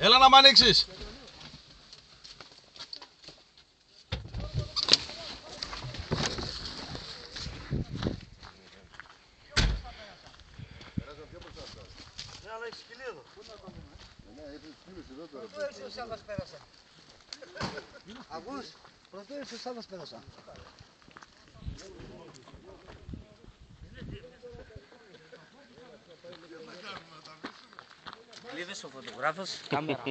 Έλα να μ' ανοίξεις. Αλλά έχει σκυλί εδώ. Πρωτού ήρθε ο Σάββας πέρασα. Ακούς, πρωτού ήρθε ο Σάββας πέρασα. Κλείδες ο φωτογράφος, κάμερα.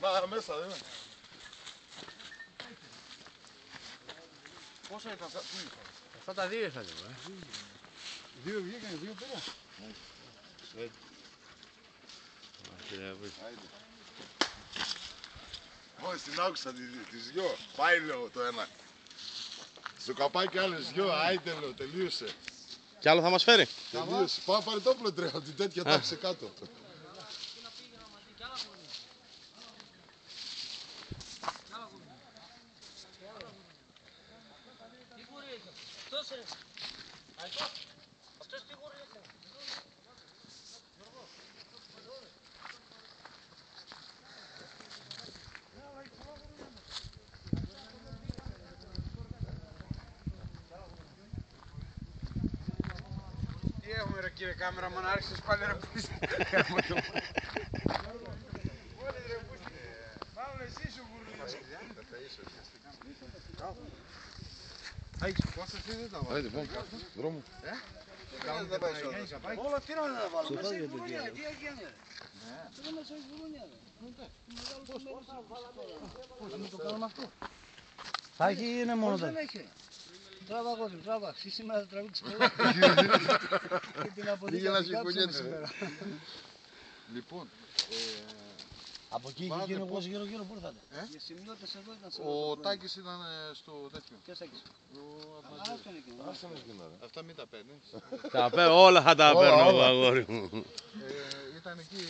Μα μέσα δεν είναι. Πόσα ήταν, αυτά τα δύο ήρθατε εδώ, Δύο βγήκαν, δύο πήρα. Μόλις την άκουσα τις δυο, πάει λέω το ένα. Στο καπάκι άλλες δυο, άιτε λέω, τελείωσε. Κι άλλο θα μας φέρει. Τελείωσε. Πάω πάρει το όπλο τρέχω, την τέτοια τάξη κάτω. Αυτός τι γούρι έχει. Τι έχουμε ρε κύριε κάμεραμαν, άρχισες πάλι ρε πούστη. Μάλλον εσύ σου γούρι. Πόσες είναι τα βάλεις. Άιντε, πάμε, δρόμο. Δεν πάει σώδος. Όλα τι να βάλω, μέσα έχει βουρούνια, τι έγινε. Εδώ μέσα έχει βουρούνια. Πώς θα το κάνουμε αυτό. Θα έχει ή είναι μόνο Δεν τα. έχει. Τράβα κόντρι, τράβα. Εσύ σήμερα θα τραβήξεις πολλά. Και την Πήγε να αποδείξεις σηκωνιέται. σήμερα. Λοιπόν, Από εκεί είχε γίνει όπως γύρω-γύρω που ήρθατε. Οι σημειώτες εδώ ήταν σε ο Τάκης ήταν στο τέτοιο. Ποιος έχεις. Άστον εκείνο. Αυτά μην τα παίρνεις. Όλα θα τα παίρνω, αγόρι μου. Ήταν εκεί